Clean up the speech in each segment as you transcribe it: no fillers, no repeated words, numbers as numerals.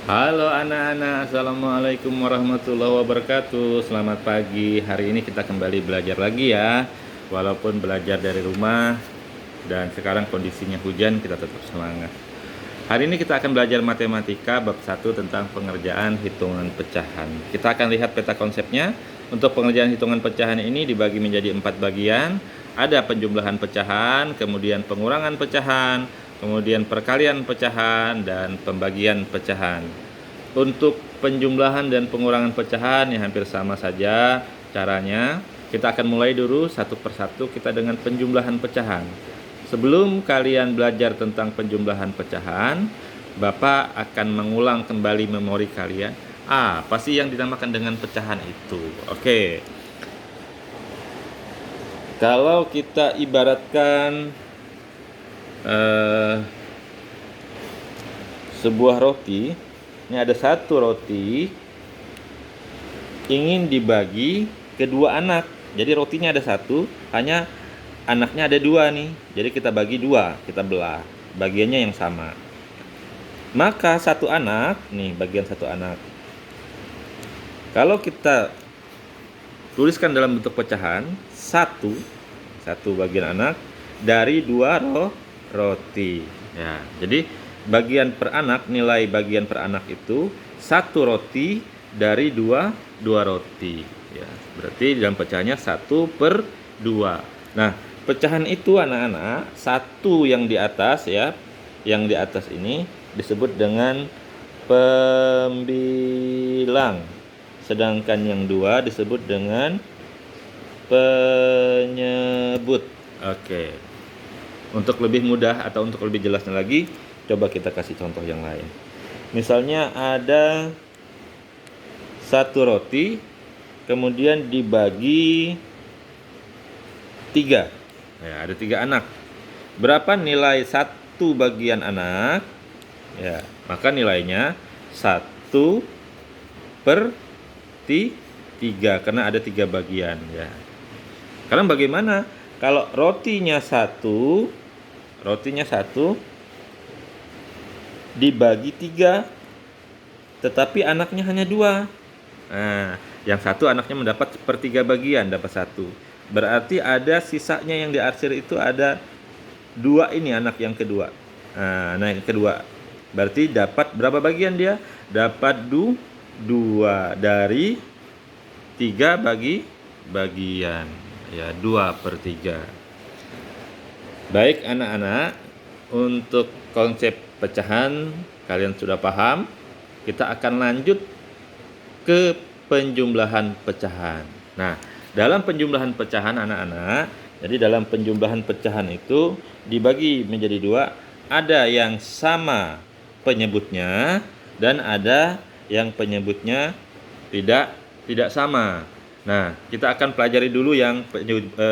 Halo anak-anak, Assalamualaikum warahmatullahi wabarakatuh. Selamat pagi, hari ini kita kembali belajar lagi ya. Walaupun belajar dari rumah dan sekarang kondisinya hujan, kita tetap semangat. Hari ini kita akan belajar matematika bab 1 tentang pengerjaan hitungan pecahan. Kita akan lihat peta konsepnya. Untuk pengerjaan hitungan pecahan ini dibagi menjadi 4 bagian. Ada penjumlahan pecahan, kemudian pengurangan pecahan, kemudian perkalian pecahan, dan pembagian pecahan. Untuk penjumlahan dan pengurangan pecahan yang hampir sama saja caranya. Kita akan mulai dulu satu persatu kita dengan penjumlahan pecahan. Sebelum kalian belajar tentang penjumlahan pecahan, Bapak akan mengulang kembali memori kalian. Apa sih yang dinamakan dengan pecahan itu? Oke. Kalau kita ibaratkan sebuah roti, ini ada satu roti ingin dibagi ke dua anak. Jadi rotinya ada satu, hanya anaknya ada dua nih. Jadi kita bagi dua, kita belah. Bagiannya yang sama. Maka satu anak, nih bagian satu anak. Kalau kita tuliskan dalam bentuk pecahan, satu bagian anak dari dua roti. Ya, jadi bagian per anak, nilai bagian per anak itu satu roti dari dua roti. Ya, berarti dalam pecahannya 1/2. Nah, pecahan itu anak-anak, satu yang di atas ya, yang di atas ini disebut dengan pembilang, sedangkan yang dua disebut dengan penyebut. Oke. Untuk lebih mudah atau untuk lebih jelasnya lagi, coba kita kasih contoh yang lain. Misalnya ada satu roti, kemudian dibagi 3. Ya, ada 3 anak. Berapa nilai satu bagian anak? Ya, maka nilainya 1/3 karena ada 3 bagian ya. Sekarang bagaimana kalau rotinya satu dibagi 3, tetapi anaknya hanya 2. Nah, yang satu anaknya mendapat 1/3 bagian, dapat 1. Berarti ada sisanya yang diarsir itu ada 2 ini anak yang kedua. Nah, yang kedua. Berarti dapat berapa bagian dia? Dapat 2 dari 3 bagian. Ya, 2/3. Baik anak-anak, untuk konsep pecahan kalian sudah paham. Kita akan lanjut ke penjumlahan pecahan. Nah, dalam penjumlahan pecahan anak-anak, jadi dalam penjumlahan pecahan itu dibagi menjadi 2, ada yang sama penyebutnya dan ada yang penyebutnya tidak sama. Nah, kita akan pelajari dulu yang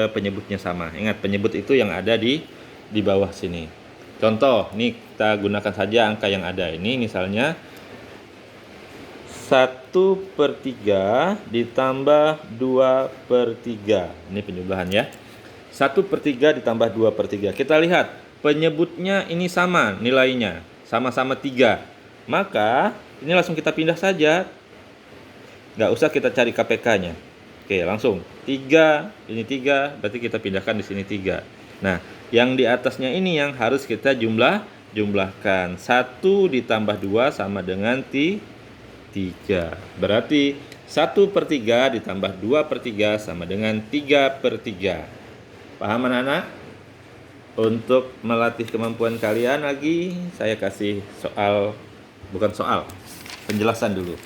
penyebutnya sama. Ingat, penyebut itu yang ada di bawah sini. Contoh, nih kita gunakan saja angka yang ada ini, misalnya 1/3 ditambah 2/3. Ini penjumlahan ya. 1/3 ditambah 2/3. Kita lihat penyebutnya ini sama nilainya, sama-sama 3. Maka ini langsung kita pindah saja. Nggak usah kita cari KPK-nya. Oke, langsung 3, ini 3, berarti kita pindahkan di sini 3. Nah, yang di atasnya ini yang harus kita jumlahkan. 1 ditambah 2 sama dengan 3. Berarti 1/3 ditambah 2/3 sama dengan 3/3. Paham anak-anak? Untuk melatih kemampuan kalian lagi, saya kasih penjelasan dulu.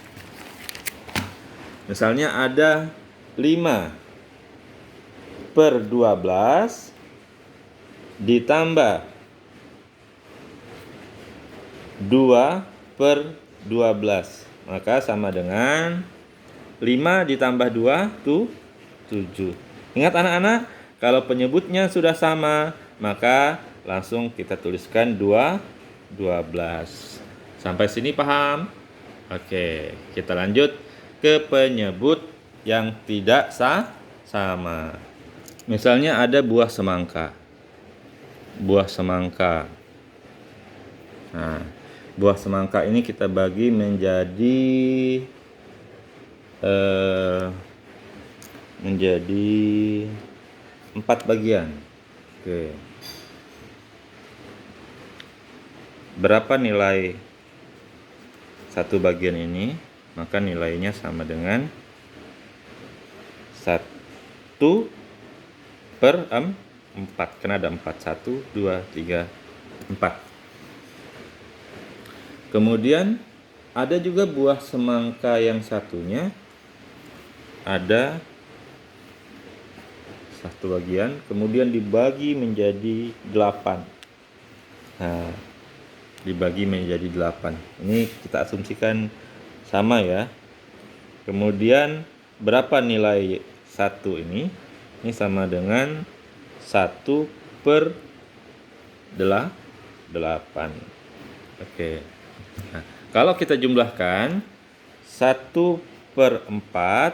Misalnya ada 5/12 ditambah 2/12, maka sama dengan 5 ditambah 2 itu 7. Ingat anak-anak, kalau penyebutnya sudah sama, maka langsung kita tuliskan 12. Sampai sini paham? Oke, kita lanjut ke penyebut yang tidak sama. Misalnya ada buah semangka. Nah, buah semangka ini kita bagi menjadi menjadi 4 bagian. Oke. Berapa nilai satu bagian ini? Maka nilainya sama dengan 1/4, karena ada 4. 1, 2, 3, 4. Kemudian ada juga buah semangka yang satunya, ada 1 bagian, kemudian dibagi menjadi 8. Nah, dibagi menjadi 8. Ini kita asumsikan sama ya. Kemudian berapa nilai 1 ini? Ini sama dengan 1/8. Oke. Nah, kalau kita jumlahkan 1/4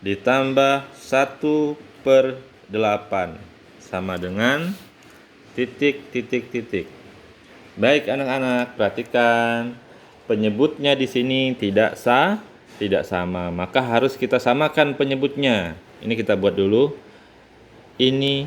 ditambah 1/8 sama dengan titik. Baik anak-anak, perhatikan penyebutnya di sini tidak sama, maka harus kita samakan penyebutnya. Ini kita buat dulu. Ini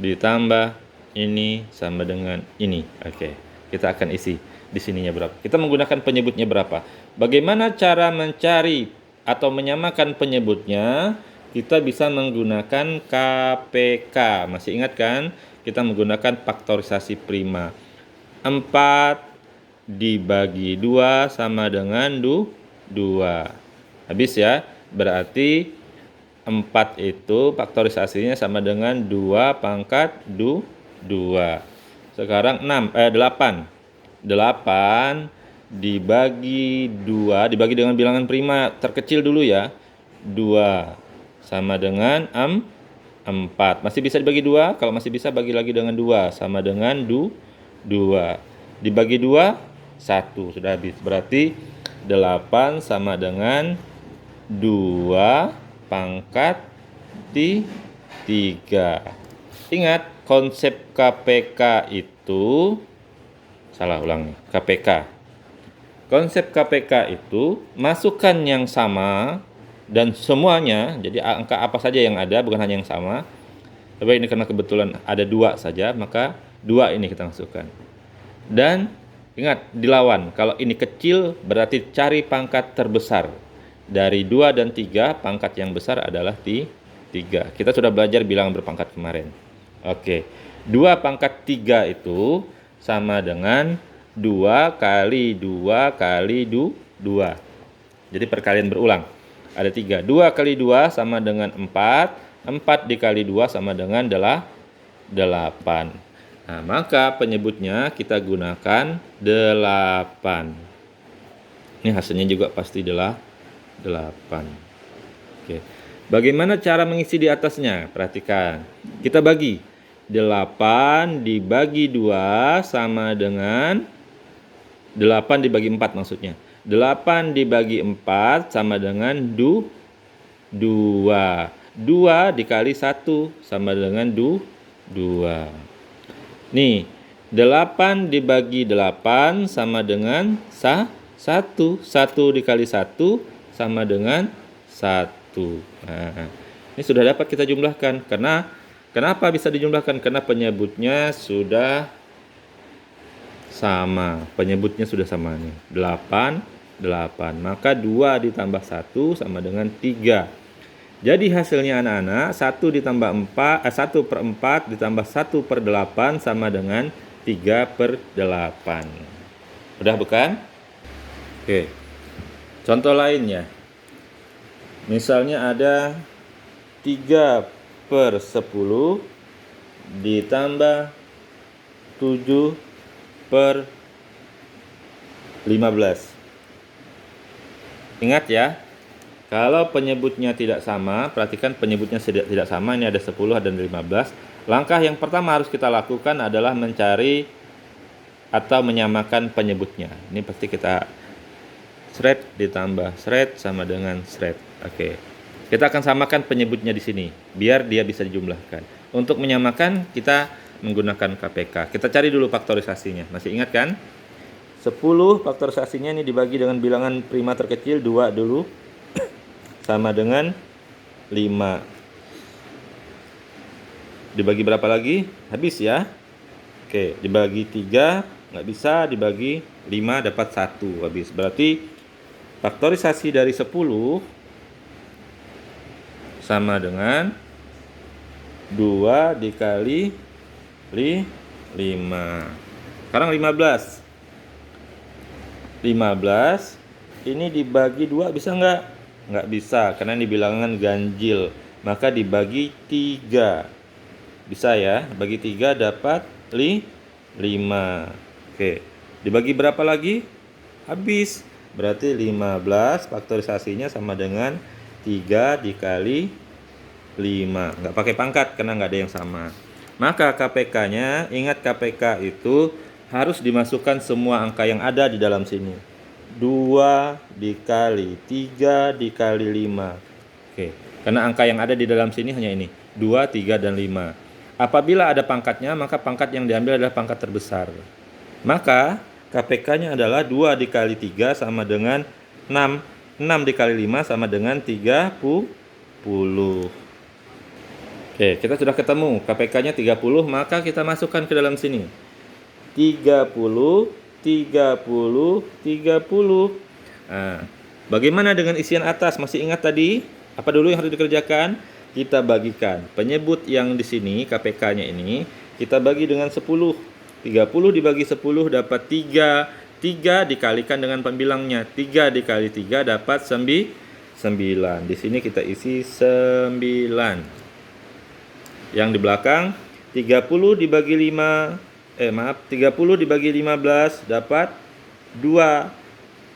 ditambah ini sama dengan ini. Oke, kita akan isi di sininya berapa. Kita menggunakan penyebutnya berapa. Bagaimana cara mencari atau menyamakan penyebutnya? Kita bisa menggunakan KPK. Masih ingat kan? Kita menggunakan faktorisasi prima. 4 dibagi 2 sama dengan 2. Habis ya. Berarti 4 itu faktorisasinya sama dengan 2 pangkat 2. Sekarang 8. 8 dibagi 2, dibagi dengan bilangan prima terkecil dulu ya. 2 sama dengan 4. Masih bisa dibagi 2? Kalau masih bisa bagi lagi dengan 2 sama dengan 2. Dibagi 2, 1. Sudah habis. Berarti 8 sama dengan 2 pangkat 3. Ingat, konsep KPK itu salah ulang nih. KPK. Konsep KPK itu masukkan yang sama dan semuanya, jadi angka apa saja yang ada, bukan hanya yang sama. Tapi ini karena kebetulan ada 2 saja, maka 2 ini kita masukkan. Dan ingat, dilawan. Kalau ini kecil berarti cari pangkat terbesar. Dari 2 dan 3, pangkat yang besar adalah 3. Kita sudah belajar bilangan berpangkat kemarin. Oke. 2 pangkat 3 itu sama dengan 2 kali 2 kali 2. Jadi perkalian berulang. Ada 3. 2 kali 2 sama dengan 4. 4 dikali 2 sama dengan 8. Nah, maka penyebutnya kita gunakan 8. Ini hasilnya juga pasti 8. Oke. Bagaimana cara mengisi di atasnya? Perhatikan. Kita bagi. 8 dibagi 2 sama dengan 8 dibagi 4 maksudnya. 8 dibagi 4 sama dengan 2. 2 dikali 1 sama dengan 2. Nih, 8 dibagi 8 sama dengan 1. 1 dikali 1 sama dengan 1. Nah, ini sudah dapat kita jumlahkan. Kenapa bisa dijumlahkan? Karena penyebutnya sudah sama. Penyebutnya sudah sama nih. 8. Maka 2 ditambah 1 sama dengan 3. Jadi hasilnya anak-anak 1/4 ditambah 1/8 sama dengan 3/8. Udah bukan? Oke. Contoh lainnya. Misalnya ada 3/10 ditambah 7/15. Ingat ya. Kalau penyebutnya tidak sama, perhatikan penyebutnya tidak sama, ini ada 10 dan 15. Langkah yang pertama harus kita lakukan adalah mencari atau menyamakan penyebutnya. Ini pasti kita shred ditambah shred sama dengan shred. Oke. Kita akan samakan penyebutnya di sini, biar dia bisa dijumlahkan. Untuk menyamakan, kita menggunakan KPK. Kita cari dulu faktorisasinya. Masih ingat kan? 10 faktorisasinya ini dibagi dengan bilangan prima terkecil 2 dulu sama dengan 5. Dibagi berapa lagi? Habis ya. Oke, dibagi 3 nggak bisa, dibagi 5 dapat 1 habis. Berarti faktorisasi dari 10 sama dengan 2 dikali 5. Sekarang 15 ini dibagi 2 bisa nggak? Nggak bisa, karena ini bilangan ganjil. Maka dibagi 3. Bisa ya, bagi 3 dapat 5. Oke, dibagi berapa lagi? Habis. Berarti 15 faktorisasinya sama dengan 3 dikali 5. Nggak pakai pangkat karena nggak ada yang sama. Maka KPK-nya, ingat KPK itu harus dimasukkan semua angka yang ada di dalam sini. 2 dikali 3 dikali 5. Oke, karena angka yang ada di dalam sini hanya ini, 2, 3, dan 5. Apabila ada pangkatnya, maka pangkat yang diambil adalah pangkat terbesar. Maka KPK-nya adalah 2 dikali 3 sama dengan 6. 6 dikali 5 sama dengan 30. Oke, kita sudah ketemu KPK-nya 30, maka kita masukkan ke dalam sini. 30. Nah, bagaimana dengan isian atas? Masih ingat tadi? Apa dulu yang harus dikerjakan? Kita bagikan penyebut yang di sini, KPK-nya ini, kita bagi dengan 10. 30 dibagi 10 dapat 3. 3 dikalikan dengan pembilangnya. 3 dikali 3 dapat 9. Di sini kita isi 9. Yang di belakang 30 dibagi 30 dibagi 15 dapat 2.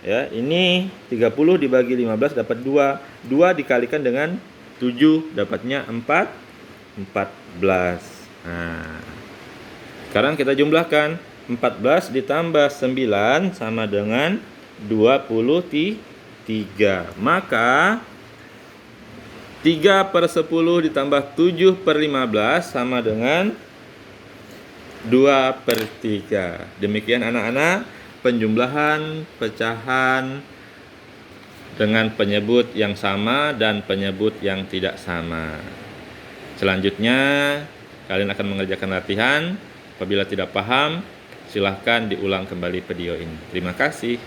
Ya, ini 30 dibagi 15 dapat 2. 2 dikalikan dengan 7 dapatnya 14. Nah, sekarang kita jumlahkan. 14 ditambah 9 sama dengan 23. Maka 3/10 ditambah 7/15 sama dengan 2/3. Demikian anak-anak, penjumlahan pecahan dengan penyebut yang sama dan penyebut yang tidak sama. Selanjutnya kalian akan mengerjakan latihan. Apabila tidak paham, silahkan diulang kembali video ini. Terima kasih.